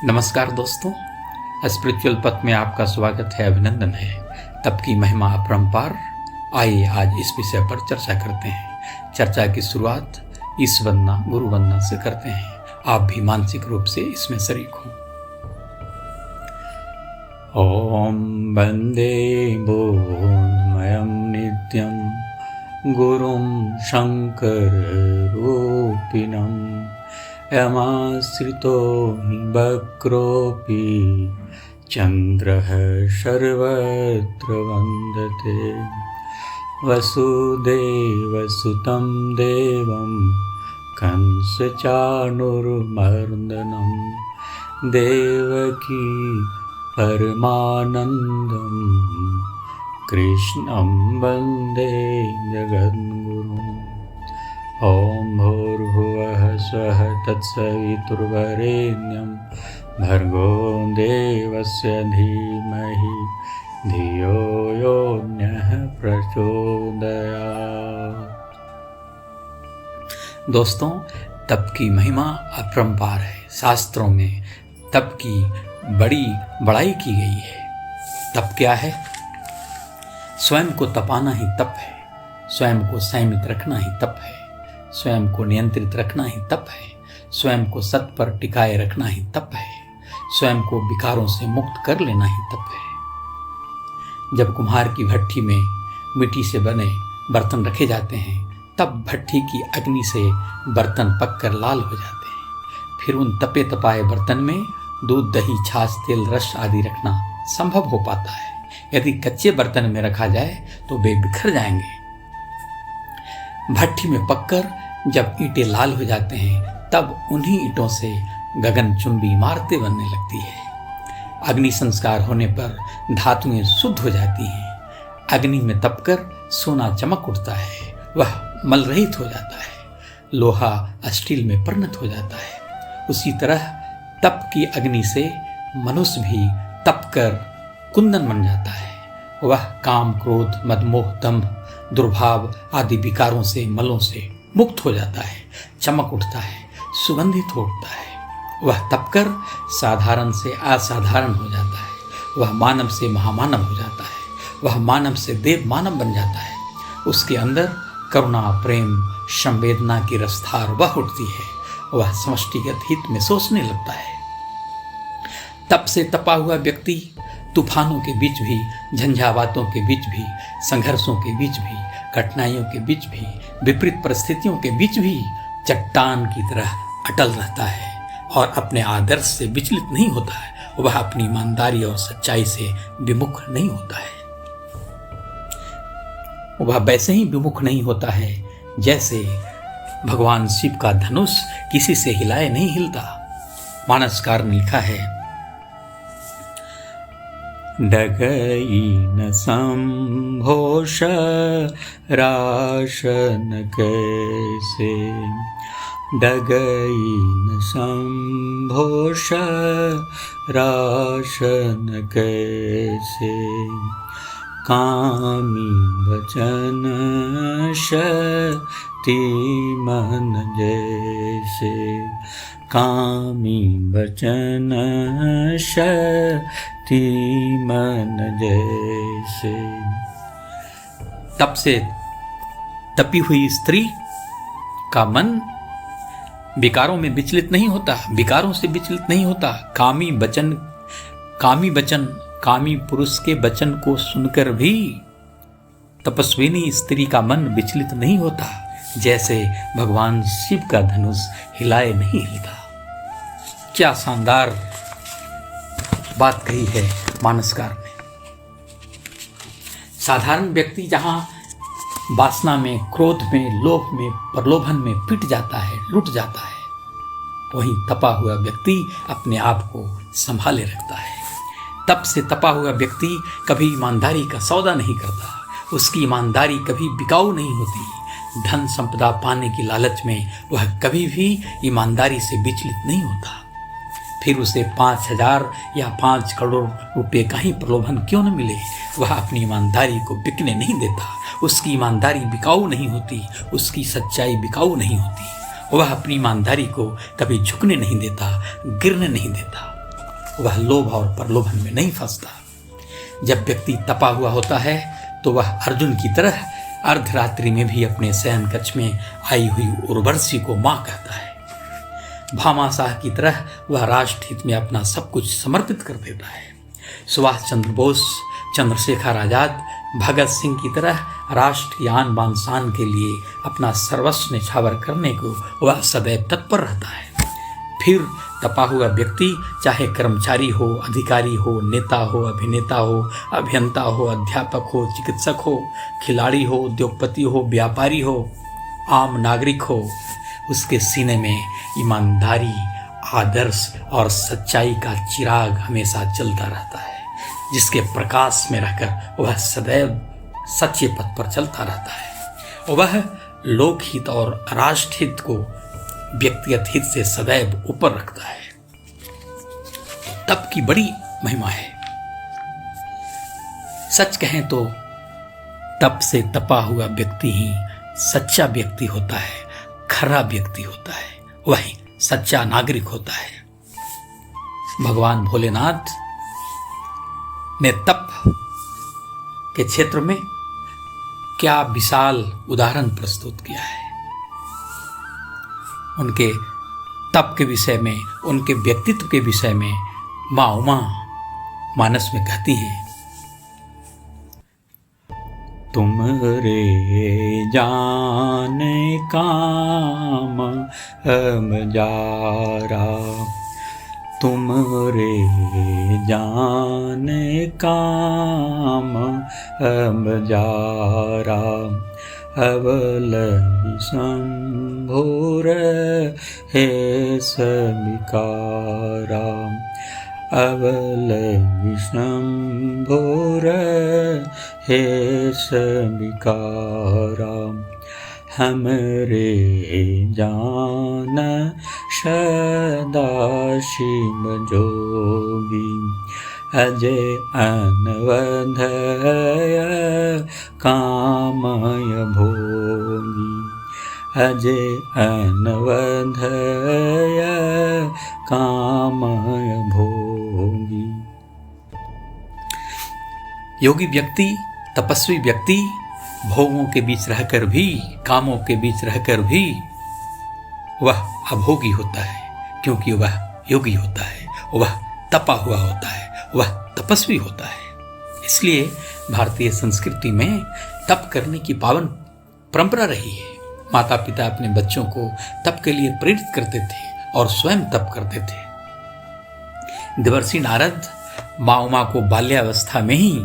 नमस्कार दोस्तों, स्पिरिचुअल पथ में आपका स्वागत है, अभिनंदन है। तप की महिमा अपरंपार। आइए आज इस विषय पर चर्चा करते हैं। चर्चा की शुरुआत ईश वंदना, गुरु वंदना से करते हैं। आप भी मानसिक रूप से इसमें शरीक हों। ओम वंदे बोधमयं नित्यं गुरुं शंकर रूपिणं यमाश्रितो हि वक्रोऽपि चन्द्रः सर्वत्र वन्दते। वसुदेवसुतं देवं कंसचाणूरमर्दनं देवकी परमानन्दं कृष्णं वन्दे जगद्गुरुम्। ॐ भूर्भुवः स्वः तत्सवितुर्वरेण्यं भर्गो देवस्य धीमहि धियो यो नः प्रचोदयात्। दोस्तों, तप की महिमा अपरंपार है। शास्त्रों में तप की बड़ी बड़ाई की गई है। तप क्या है? स्वयं को तपाना ही तप है। स्वयं को संयमित रखना ही तप है। स्वयं को नियंत्रित रखना ही तप है। स्वयं को सत पर टिकाए रखना ही तप है। स्वयं को विकारों से मुक्त कर लेना ही तप है। जब कुम्हार की भट्ठी में मिट्टी से बने बर्तन रखे जाते हैं, तब भट्ठी की अग्नि से बर्तन पककर लाल हो जाते हैं। फिर उन तपे तपाए बर्तन में दूध, दही, छाछ, तेल, रस आदि रखना संभव हो पाता है। यदि कच्चे बर्तन में रखा जाए तो वे बिखर जाएंगे। भट्ठी में पककर जब ईंटें लाल हो जाते हैं, तब उन्हीं ईंटों से गगनचुंबी इमारतें बनने लगती है। अग्नि संस्कार होने पर धातुएं शुद्ध हो जाती हैं। अग्नि में तपकर सोना चमक उठता है, वह मलरहित हो जाता है। लोहा स्टील में परिणत हो जाता है। उसी तरह तप की अग्नि से मनुष्य भी तपकर कुंदन बन जाता है। वह काम, क्रोध, मदमोह, दंभ, दुर्भाव आदि विकारों से, मलों से मुक्त हो जाता है, चमक उठता है, सुगंधित हो उठता है। वह तपकर साधारण से असाधारण हो जाता है। वह मानव से महामानव हो जाता है। वह मानव से देव मानव बन जाता है। उसके अंदर करुणा, प्रेम, संवेदना की रफ्तार वह उठती है। वह समष्टिगत हित में सोचने लगता है। तप से तपा हुआ व्यक्ति तूफानों के बीच भी, झंझावातों के बीच भी, संघर्षों के बीच भी, कठिनाइयों के बीच भी, विपरीत परिस्थितियों के बीच भी चट्टान की तरह अटल रहता है और अपने आदर्श से विचलित नहीं होता है। वह अपनी ईमानदारी और सच्चाई से विमुख नहीं होता है। वह वैसे ही विमुख नहीं होता है जैसे भगवान शिव का धनुष किसी से हिलाए नहीं हिलता। मानसकार ने लिखा है, डगई न संभोष राशन कैसे, डगई न संभोष राशन कैसे, कामी वचन शक्ति मन जैसे, कामी वचन शक्ति मन जैसे। तप से तपी हुई स्त्री का मन विकारों में विचलित नहीं होता, विकारों से विचलित नहीं होता। कामी वचन, कामी पुरुष के वचन को सुनकर भी तपस्विनी स्त्री का मन विचलित नहीं होता, जैसे भगवान शिव का धनुष हिलाए नहीं हिलता। क्या शानदार बात कही है मानसकार ने। साधारण व्यक्ति जहां वासना में, क्रोध में, लोभ में, प्रलोभन में पिट जाता है, लुट जाता है, वहीं तपा हुआ व्यक्ति अपने आप को संभाले रखता है। तप से तपा हुआ व्यक्ति कभी ईमानदारी का सौदा नहीं करता। उसकी ईमानदारी कभी बिकाऊ नहीं होती। धन संपदा पाने की लालच में वह कभी भी ईमानदारी से विचलित नहीं होता। फिर उसे 5,000 या 5 करोड़ रुपए का ही प्रलोभन क्यों न मिले, वह अपनी ईमानदारी को बिकने नहीं देता। उसकी ईमानदारी बिकाऊ नहीं होती, उसकी सच्चाई बिकाऊ नहीं होती। वह अपनी ईमानदारी को कभी झुकने नहीं देता, गिरने नहीं देता। वह लोभ और प्रलोभन में नहीं फंसता। जब व्यक्ति तपा हुआ होता है तो वह अर्जुन की तरह अर्धरात्रि में भी अपने शयन कक्ष में आई हुई उर्वशी को मां कहता है। भामाशाह की तरह वह राष्ट्र हित में अपना सब कुछ समर्पित कर देता है। सुभाष चंद्र बोस, चंद्रशेखर आजाद, भगत सिंह की तरह राष्ट्र की आन बान शान के लिए अपना सर्वस्व निछावर करने को वह सदैव तत्पर रहता है। फिर तपा हुआ व्यक्ति चाहे कर्मचारी हो, अधिकारी हो, नेता हो, अभिनेता हो, अभियंता हो, अध्यापक हो, चिकित्सक हो, खिलाड़ी हो, उद्योगपति हो, व्यापारी हो, आम नागरिक हो, उसके सीने में ईमानदारी, आदर्श और सच्चाई का चिराग हमेशा जलता रहता है, जिसके प्रकाश में रहकर वह सदैव सच्चे पथ पर चलता रहता है। वह लोकहित और राष्ट्रहित को व्यक्तिगत हित से सदैव ऊपर रखता है। तप की बड़ी महिमा है। सच कहें तो तप से तपा हुआ व्यक्ति ही सच्चा व्यक्ति होता है, खरा व्यक्ति होता है, वही सच्चा नागरिक होता है। भगवान भोलेनाथ ने तप के क्षेत्र में क्या विशाल उदाहरण प्रस्तुत किया है। उनके तप के विषय में, उनके व्यक्तित्व के विषय में मां उमा मानस में कहती हैं, तुमरे जाने काम हम जारा, तुमरे जाने काम हम जारा, अवल विशंभुर हे समिकारा, अवल विशंभुर हे समिकारा, हमरे जान सदा शिव जोगी, अजय अनवधय कामय भोगी, अजय अनवधय कामय भोगी। योगी व्यक्ति, तपस्वी व्यक्ति भोगों के बीच रहकर भी, कामों के बीच रहकर भी वह अभोगी होता है, क्योंकि वह योगी होता है, वह तपा हुआ होता है, वह तपस्वी होता है। इसलिए भारतीय संस्कृति में तप करने की पावन परंपरा रही है। माता पिता अपने बच्चों को तप के लिए प्रेरित करते थे और स्वयं तप करते थे। देवर्षि नारद माँ उमा को बाल्यावस्था में ही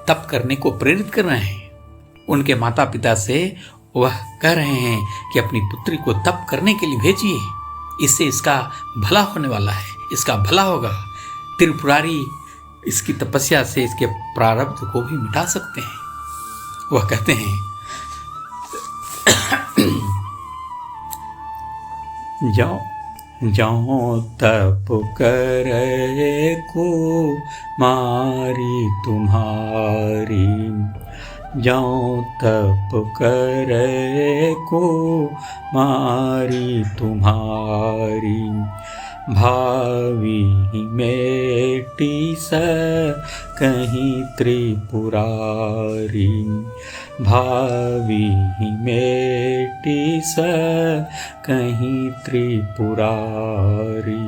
तप करने को प्रेरित कर रहे हैं। उनके माता पिता से वह कह रहे हैं कि अपनी पुत्री को तप करने के लिए भेजिए, इससे इसका भला होने वाला है, इसका भला होगा। त्रिपुरारी इसकी तपस्या से इसके प्रारब्ध को भी मिटा सकते हैं। वह कहते हैं, जाओ जाओ तप करे को मारी तुम्हारी, जाओ तप करे को मारी तुम्हारी, भावी मेटी स कहीं त्रिपुरारी, भावी मेटी स कहीं त्रिपुरारी।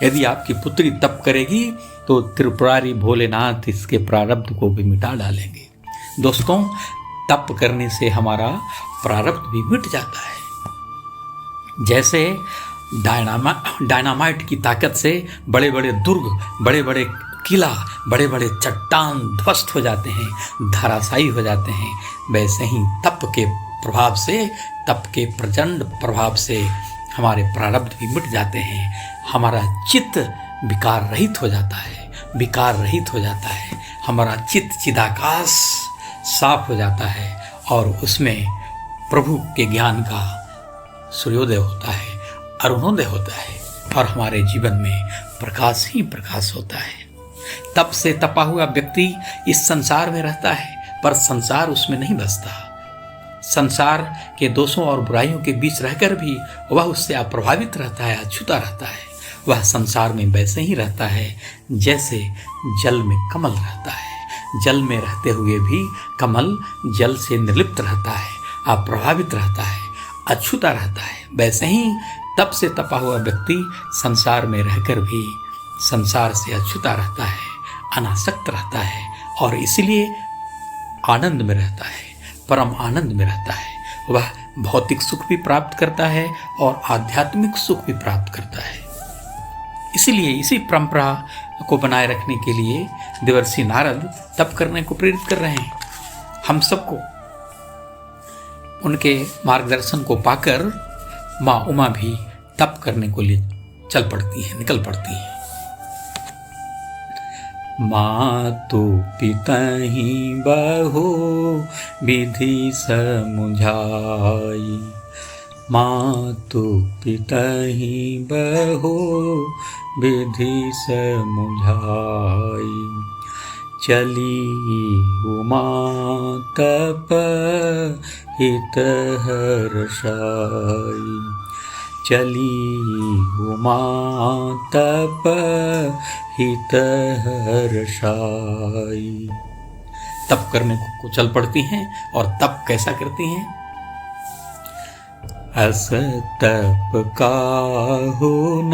यदि आपकी पुत्री तप करेगी तो त्रिपुरारी भोलेनाथ इसके प्रारब्ध को भी मिटा डालेंगे। दोस्तों, तप करने से हमारा प्रारब्ध भी मिट जाता है। जैसे डायनामाइट की ताकत से बड़े बड़े दुर्ग, बड़े बड़े किला, बड़े बड़े चट्टान ध्वस्त हो जाते हैं, धराशायी हो जाते हैं, वैसे ही तप के प्रभाव से, तप के प्रचंड प्रभाव से हमारे प्रारब्ध भी मिट जाते हैं। हमारा चित्त विकार रहित हो जाता है, विकार रहित हो जाता है। हमारा चित्त चिदाकाश साफ हो जाता है और उसमें प्रभु के ज्ञान का सूर्योदय होता है, अरुणोदय होता है और हमारे जीवन में प्रकाश ही प्रकाश होता है। तप से तपा हुआ व्यक्ति इस संसार में रहता है, पर संसार उसमें नहीं बसता। संसार के दोषों और बुराइयों के बीच रहकर भी वह उससे अप्रभावित रहता है, अछूता रहता है। वह संसार में वैसे ही रहता है जैसे जल में कमल रहता है। जल में रहते हुए भी कमल जल से निर्लिप्त रहता है, अप्रभावित रहता है, अछूता रहता है। वैसे ही तप से तपा हुआ व्यक्ति संसार में रहकर भी संसार से अछूता रहता है, अनासक्त रहता है और इसीलिए आनंद में रहता है, परम आनंद में रहता है। वह भौतिक सुख भी प्राप्त करता है और आध्यात्मिक सुख भी प्राप्त करता है। इसीलिए इसी परंपरा को बनाए रखने के लिए देवर्षि नारद तप करने को प्रेरित कर रहे हैं। हम सबको उनके मार्गदर्शन को पाकर माँ उमा भी तप करने को लिए चल पड़ती है, निकल पड़ती है। मातु पितहि बहु विधि समुझाई, मातु पितहि बहु विधि समुझाई, चली उमा तप हित हर्षाई, चली उमा तप हित हर्षाई। तप करने को चल पड़ती हैं और तप कैसा करती हैं? अस तप काहु न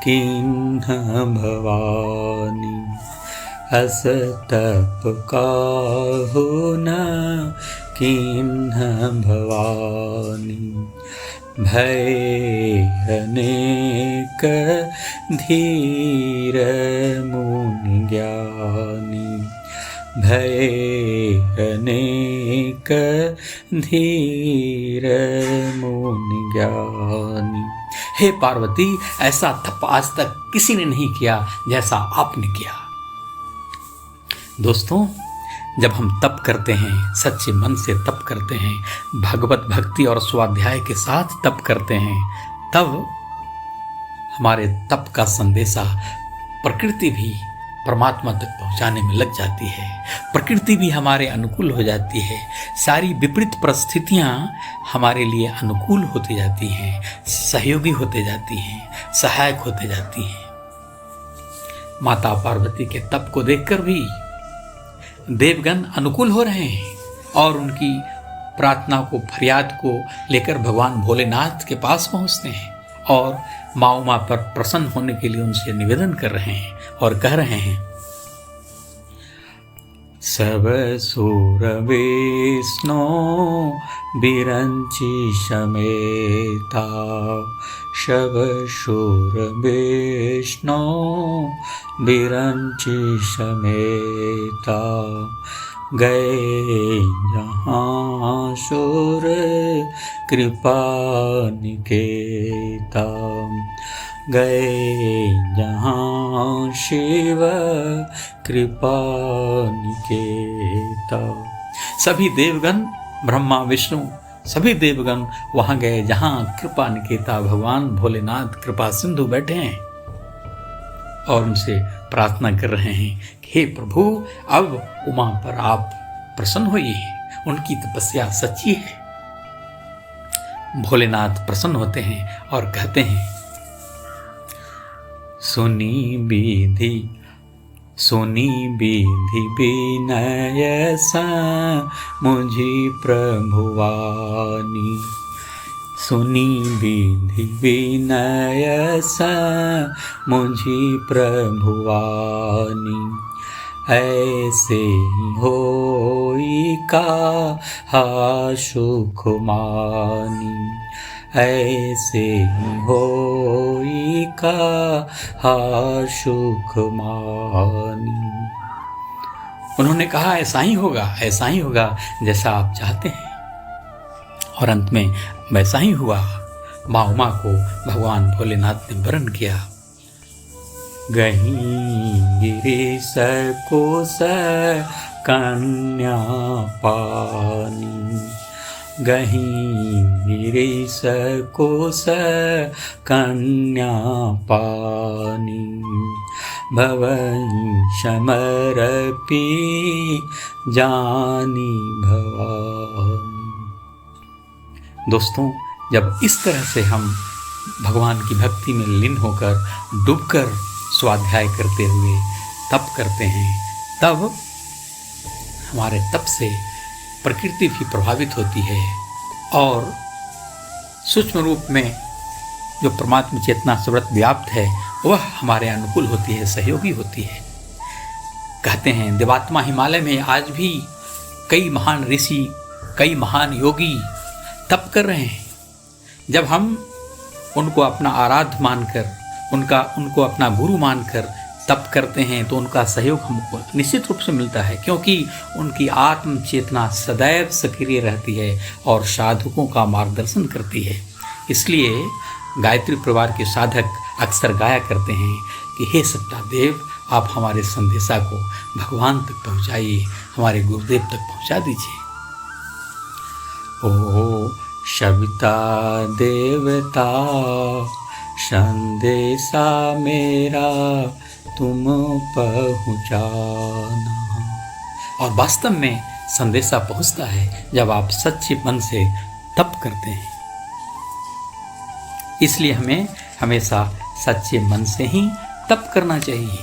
किन्ह भवानी, अस तप काहु न किन्ह भवानी, भय अनेक धीर मुनि ज्ञानी, भय अनेक धीर मुनि ज्ञानी। हे पार्वती, ऐसा तप आज तक किसी ने नहीं किया जैसा आपने किया। दोस्तों, जब हम तप करते हैं, सच्चे मन से तप करते हैं, भगवत भक्ति और स्वाध्याय के साथ तप करते हैं, तब हमारे तप का संदेशा प्रकृति भी परमात्मा तक पहुंचाने में लग जाती है। प्रकृति भी हमारे अनुकूल हो जाती है। सारी विपरीत परिस्थितियां हमारे लिए अनुकूल होती जाती हैं, सहयोगी होते जाती हैं, सहायक होते जाती हैं। माता पार्वती के तप को देखकर भी देवगण अनुकूल हो रहे हैं और उनकी प्रार्थना को, फरियाद को लेकर भगवान भोलेनाथ के पास पहुंचते हैं और माँ उमा पर प्रसन्न होने के लिए उनसे निवेदन कर रहे हैं और कह रहे हैं, सब सुर विष्णु बिरंची समेता, सब सुर विष्णु बिरंची समेता, गए जहाँ सुर कृपा निकेता, गए जहाँ शिव कृपा निकेता। सभी देवगण, ब्रह्मा विष्णु सभी देवगण वहाँ गए जहाँ कृपा निकेता भगवान भोलेनाथ कृपा सिंधु बैठे हैं और उनसे प्रार्थना कर रहे हैं कि हे प्रभु, अब उमा पर आप प्रसन्न होइए, उनकी तपस्या सच्ची है। भोलेनाथ प्रसन्न होते हैं और कहते हैं, सुनी विधि विनय सा मुझी प्रभुवानी, सुनी विधि विनय सा मुझी प्रभुवानी, ऐसे होई का सुख मानी, ऐसे होई का सुख मानी। उन्होंने कहा ऐसा ही होगा जैसा आप चाहते हैं। और अंत में वैसा ही हुआ। माँ उमा को भगवान भोलेनाथ ने वरण किया। गहीं गिरीश कोश कन्या पानी, गहीं गिरीश कोश कन्या पानी, भवई समर्पी जानी भवानी। दोस्तों, जब इस तरह से हम भगवान की भक्ति में लीन होकर डूबकर स्वाध्याय करते हुए तप करते हैं, तब हमारे तप से प्रकृति भी प्रभावित होती है और सूक्ष्म रूप में जो परमात्मा चेतना सर्वत्र व्याप्त है वह हमारे अनुकूल होती है, सहयोगी होती है। कहते हैं देवात्मा हिमालय में आज भी कई महान ऋषि, कई महान योगी तप कर रहे हैं। जब हम उनको अपना आराध्य मानकर, उनको अपना गुरु मानकर तप करते हैं तो उनका सहयोग हमको निश्चित रूप से मिलता है, क्योंकि उनकी आत्म चेतना सदैव सक्रिय रहती है और साधकों का मार्गदर्शन करती है। इसलिए गायत्री परिवार के साधक अक्सर गाया करते हैं कि हे सत्ता देव, आप हमारे संदेशा को भगवान तक पहुँचाइए, हमारे गुरुदेव तक पहुँचा दीजिए। ओ सविता देवता संदेशा मेरा तुम पहुँचाना। और वास्तव में संदेशा पहुँचता है जब आप सच्चे मन से तप करते हैं। इसलिए हमें हमेशा सच्चे मन से ही तप करना चाहिए।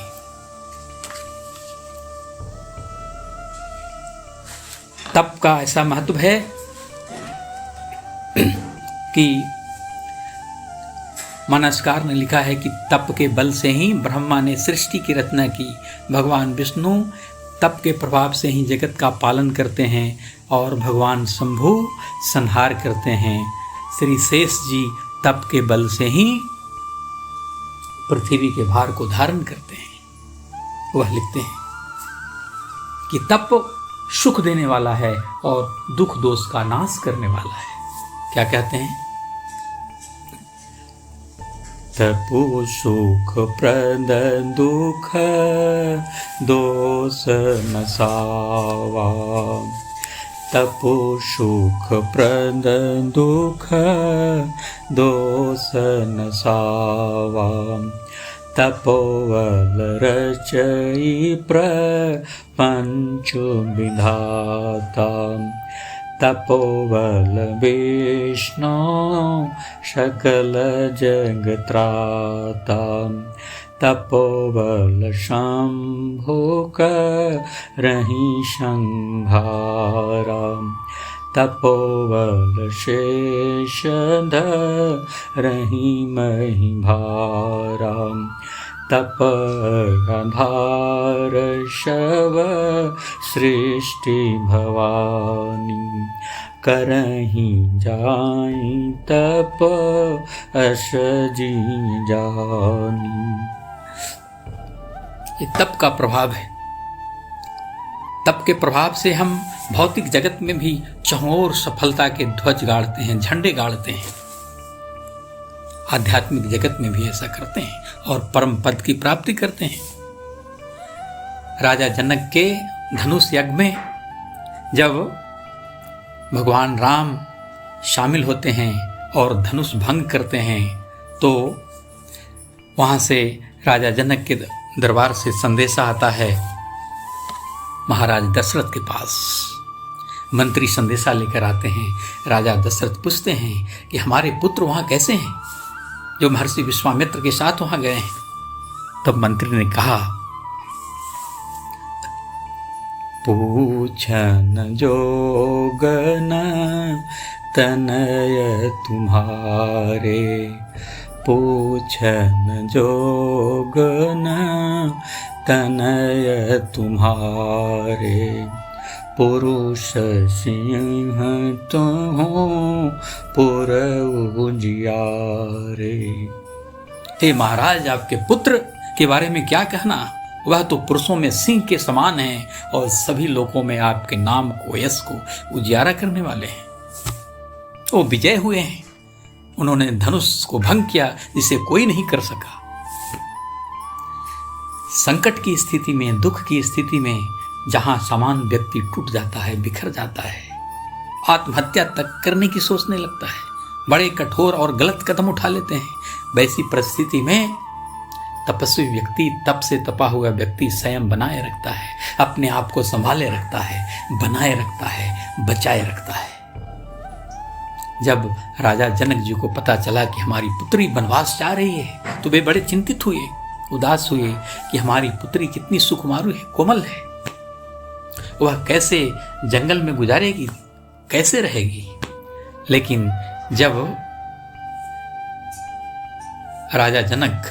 तप का ऐसा महत्व है कि मानसकार ने लिखा है कि तप के बल से ही ब्रह्मा ने सृष्टि की रचना की। भगवान विष्णु तप के प्रभाव से ही जगत का पालन करते हैं और भगवान शंभु संहार करते हैं। श्री शेष जी तप के बल से ही पृथ्वी के भार को धारण करते हैं। वह लिखते हैं कि तप सुख देने वाला है और दुख दोष का नाश करने वाला है। क्या कहते हैं? तपो सुख प्रद दुख दोष नसावा। तपो सुख प्रद दुख दोष नसावा। तपोवल रचई प्रपंच विधाता। तपोबल विष्णु सकल जग त्राता। तपोबल शंभु करहि संहारा। तपोबल शेष धरहि महिभारा। तप आधार शव सृष्टि भवानी। करहि जाई तप अस जी जानी। ये तप का प्रभाव है। तप के प्रभाव से हम भौतिक जगत में भी चहुओर सफलता के ध्वज गाड़ते हैं, झंडे गाड़ते हैं। आध्यात्मिक जगत में भी ऐसा करते हैं और परम पद की प्राप्ति करते हैं। राजा जनक के धनुष यज्ञ में जब भगवान राम शामिल होते हैं और धनुष भंग करते हैं तो वहां से राजा जनक के दरबार से संदेशा आता है महाराज दशरथ के पास। मंत्री संदेशा लेकर आते हैं। राजा दशरथ पूछते हैं कि हमारे पुत्र वहां कैसे हैं जो महर्षि विश्वामित्र के साथ वहां गए हैं। तब मंत्री ने कहा, पूछन जोगन तनय तुम्हारे। पूछन जोगन तनय तुम्हारे। पुरुष सिंह तुम पुर उजियारे। हे महाराज, आपके पुत्र के बारे में क्या कहना। वह तो पुरुषों में सिंह के समान हैं और सभी लोगों में आपके नाम को, यश को उजियारा करने वाले हैं। वो विजय हुए हैं। उन्होंने धनुष को भंग किया जिसे कोई नहीं कर सका। संकट की स्थिति में, दुख की स्थिति में जहां समान व्यक्ति टूट जाता है, बिखर जाता है, आत्महत्या तक करने की सोचने लगता है, बड़े कठोर और गलत कदम उठा लेते हैं, वैसी परिस्थिति में तपस्वी व्यक्ति, तप से तपा हुआ व्यक्ति संयम बनाए रखता है, अपने आप को संभाले रखता है, बनाए रखता है, बचाए रखता है। जब राजा जनक जी को पता चला कि हमारी पुत्री वनवास जा रही है तो वे बड़े चिंतित हुए, उदास हुए कि हमारी पुत्री कितनी सुकुमार है, कोमल है, वह कैसे जंगल में गुजारेगी, कैसे रहेगी। लेकिन जब राजा जनक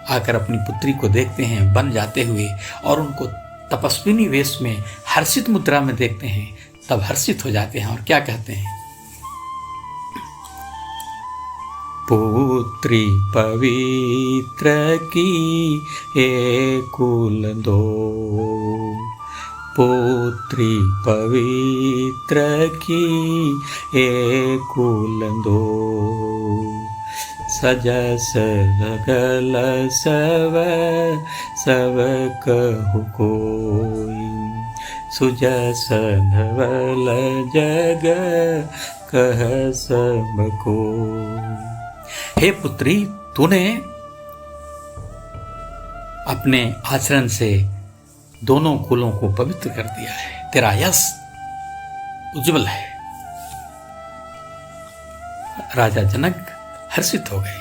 आकर अपनी पुत्री को देखते हैं वन जाते हुए और उनको तपस्विनी वेश में हर्षित मुद्रा में देखते हैं, तब हर्षित हो जाते हैं और क्या कहते हैं, पुत्री पवित्र की हे कुल दो, पुत्री पवित्र की हे कुल दो, सजस लगल सब कहु कोई, सुजस धवल जग कह सब को। हे पुत्री, तूने अपने आचरण से दोनों कुलों को पवित्र कर दिया है, तेरा यश उज्जवल है। राजा जनक हर्षित हो गए।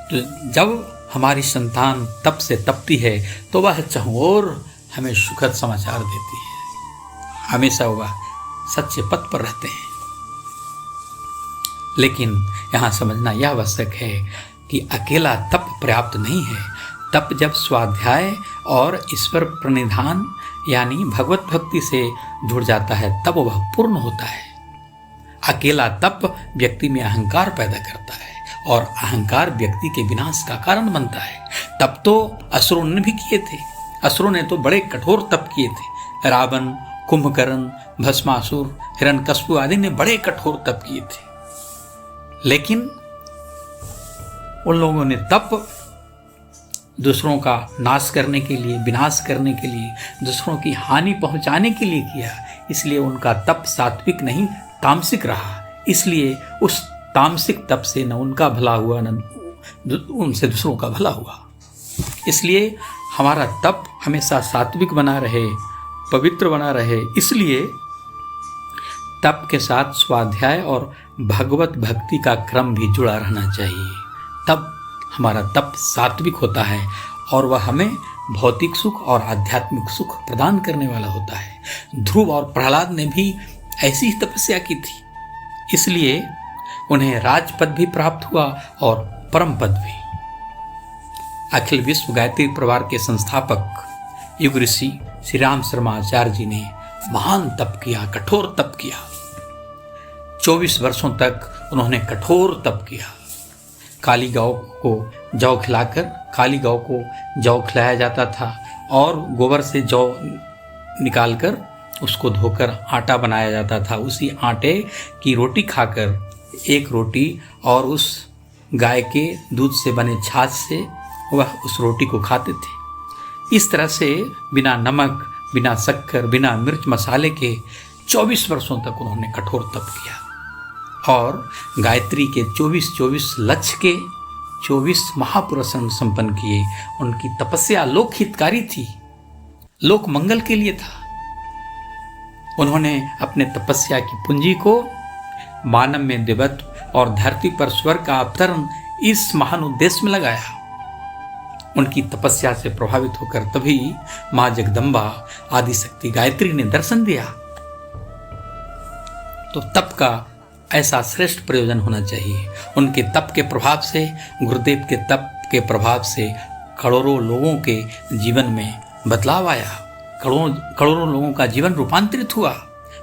तो जब हमारी संतान तप से तपती है तो वह चहुओर हमें सुखद समाचार देती है, हमेशा वह सच्चे पथ पर रहते हैं। लेकिन यहाँ समझना यह आवश्यक है कि अकेला तप पर्याप्त नहीं है। तप जब स्वाध्याय और ईश्वर प्रणिधान यानी भगवत भक्ति से जुड़ जाता है तब वह पूर्ण होता है। अकेला तप व्यक्ति में अहंकार पैदा करता है और अहंकार व्यक्ति के विनाश का कारण बनता है। तप तो असुरों ने भी किए थे, असुरों ने तो बड़े कठोर तप किए थे। रावण, कुंभकर्ण, भस्मासुर, हिरण्यकश्यप आदि ने बड़े कठोर तप किए थे। लेकिन उन लोगों ने तप दूसरों का नाश करने के लिए, विनाश करने के लिए, दूसरों की हानि पहुंचाने के लिए किया। इसलिए उनका तप सात्विक नहीं तामसिक रहा। इसलिए उस तामसिक तप से न उनका भला हुआ न उनसे दूसरों का भला हुआ। इसलिए हमारा तप हमेशा सात्विक बना रहे, पवित्र बना रहे। इसलिए तप के साथ स्वाध्याय और भगवत भक्ति का क्रम भी जुड़ा रहना चाहिए। तब हमारा तप सात्विक होता है और वह हमें भौतिक सुख और आध्यात्मिक सुख प्रदान करने वाला होता है। ध्रुव और प्रहलाद ने भी ऐसी ही तपस्या की थी, इसलिए उन्हें राजपद भी प्राप्त हुआ और परम पद भी। अखिल विश्व गायत्री परिवार के संस्थापक युग ऋषि श्री राम शर्मा आचार्य जी ने महान तप किया, कठोर तप किया। 24 वर्षों तक उन्होंने कठोर तप किया। काली गौ को जौ खिलाकर, काली गौ को जौ खिलाया जाता था और गोबर से जौ निकालकर उसको धोकर आटा बनाया जाता था। उसी आटे की रोटी खाकर, एक रोटी और उस गाय के दूध से बने छाछ से वह उस रोटी को खाते थे। इस तरह से बिना नमक, बिना शक्कर, बिना मिर्च मसाले के 24 वर्षों तक उन्होंने कठोर तप किया और गायत्री के 24 लक्ष्य के 24 महापुरुष संपन्न किए। उनकी तपस्या लोक हितकारी थी, लोक मंगल के लिए था। उन्होंने अपने तपस्या की पूंजी को मानव में देवत्व और धरती पर स्वर्ग का अवतरण इस महान उद्देश्य में लगाया। उनकी तपस्या से प्रभावित होकर तभी मां जगदम्बा आदिशक्ति गायत्री ने दर्शन दिया। तो तप का ऐसा श्रेष्ठ प्रयोजन होना चाहिए। उनके तप के प्रभाव से, गुरुदेव के तप के प्रभाव से करोड़ों लोगों के जीवन में बदलाव आया। करोड़ों लोगों का जीवन रूपांतरित हुआ।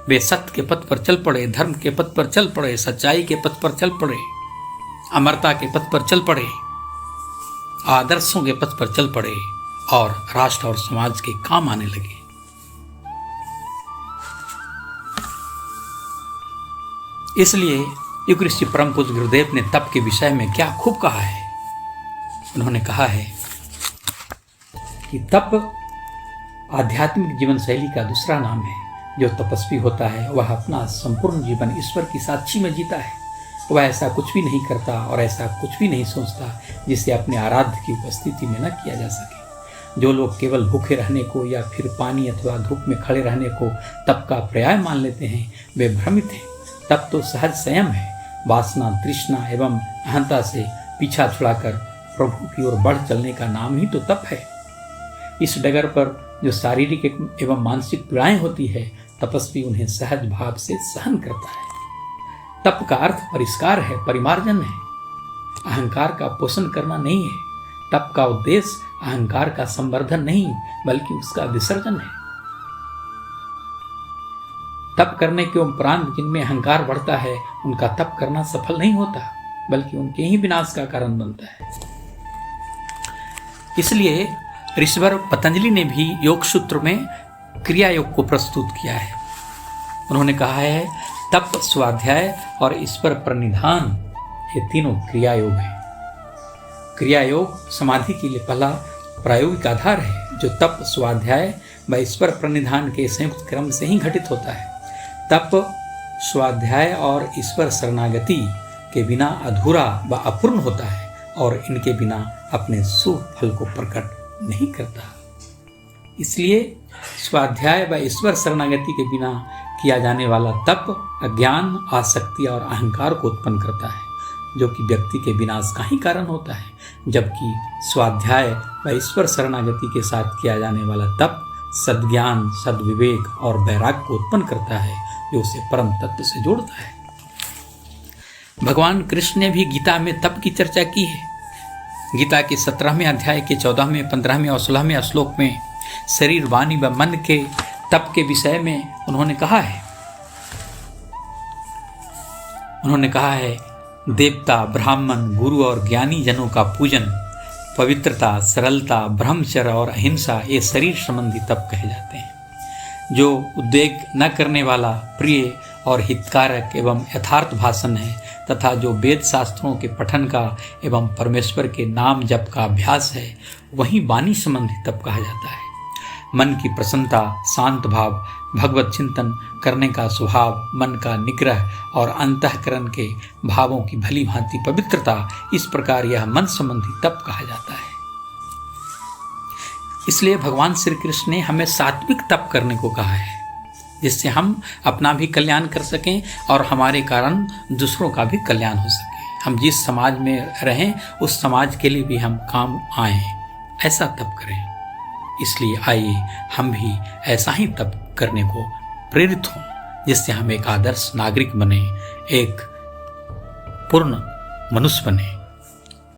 वे सत्य के पथ पर चल पड़े, धर्म के पथ पर चल पड़े, सच्चाई के पथ पर चल पड़े, अमरता के पथ पर चल पड़े, आदर्शों के पथ पर चल पड़े और राष्ट्र और समाज के काम आने लगे। इसलिए युग ऋषि परम पूज्य गुरुदेव ने तप के विषय में क्या खूब कहा है। उन्होंने कहा है कि तप आध्यात्मिक जीवन शैली का दूसरा नाम है। जो तपस्वी होता है वह अपना संपूर्ण जीवन ईश्वर की साक्षी में जीता है। वह ऐसा कुछ भी नहीं करता और ऐसा कुछ भी नहीं सोचता जिसे अपने आराध्य की उपस्थिति में न किया जा सके। जो लोग केवल भूखे रहने को या फिर पानी अथवा धूप में खड़े रहने को तप का पर्याय मान लेते हैं वे भ्रमित हैं। तप तो सहज संयम है वासना, तृष्णा एवं अहंता से पीछा छुड़ाकर प्रभु की ओर बढ़ चलने का नाम ही तो तप है। इस डगर पर जो शारीरिक एवं मानसिक पीड़ाएं होती है, तपस्वी उन्हें सहज भाव से सहन करता है। तप का अर्थ परिष्कार है, परिमार्जन है, अहंकार का पोषण करना नहीं है। तप का उद्देश्य अहंकार का संवर्धन नहीं बल्कि उसका विसर्जन है। तप करने के उपरांत जिनमें अहंकार बढ़ता है, उनका तप करना सफल नहीं होता बल्कि उनके ही विनाश का कारण बनता है। इसलिए ऋषिवर पतंजलि ने भी योग सूत्र में क्रिया योग को प्रस्तुत किया है। उन्होंने कहा है, तप, स्वाध्याय और ईश्वर प्रणिधान ये तीनों क्रिया योग है। क्रिया योग समाधि के लिए पहला प्रायोगिक आधार है, जो तप, स्वाध्याय व ईश्वर प्रणिधान के संयुक्त क्रम से ही घटित होता है। तप, स्वाध्याय और ईश्वर शरणागति के बिना अधूरा व अपूर्ण होता है और इनके बिना अपने शुभ फल को प्रकट नहीं करता। इसलिए स्वाध्याय व ईश्वर शरणागति के बिना किया जाने वाला तप अज्ञान, आसक्ति और अहंकार को उत्पन्न करता है, जो कि व्यक्ति के विनाश का ही कारण होता है। जबकि स्वाध्याय व ईश्वर शरणागति के साथ किया जाने वाला तप सद्ज्ञान, सद्विवेक और वैराग्य को उत्पन्न करता है, जो उसे परम तत्व से जोड़ता है। भगवान कृष्ण ने भी गीता में तप की चर्चा की है। गीता के 17वें अध्याय के 14वें, 15वें और 16वें श्लोक में शरीर, वाणी व मन के तप के विषय में उन्होंने कहा है, देवता, ब्राह्मण, गुरु और ज्ञानी जनों का पूजन, पवित्रता, सरलता, ब्रह्मचर्य और अहिंसा ये शरीर संबंधी तप कहे जाते हैं। जो उद्वेग न करने वाला, प्रिय और हितकारक एवं यथार्थ भाषण है तथा जो वेद शास्त्रों के पठन का एवं परमेश्वर के नाम जप का अभ्यास है, वही वाणी संबंधी तप कहा जाता है। मन की प्रसन्नता, शांत भाव, भगवत चिंतन करने का स्वभाव, मन का निग्रह और अंतःकरण के भावों की भली भांति पवित्रता, इस प्रकार यह मन संबंधी तप कहा जाता है। इसलिए भगवान श्री कृष्ण ने हमें सात्विक तप करने को कहा है, जिससे हम अपना भी कल्याण कर सकें और हमारे कारण दूसरों का भी कल्याण हो सके। हम जिस समाज में रहें उस समाज के लिए भी हम काम आएं, ऐसा तप करें। इसलिए आइए हम भी ऐसा ही तप करने को प्रेरित हों, जिससे हम एक आदर्श नागरिक बने, एक पूर्ण मनुष्य बने।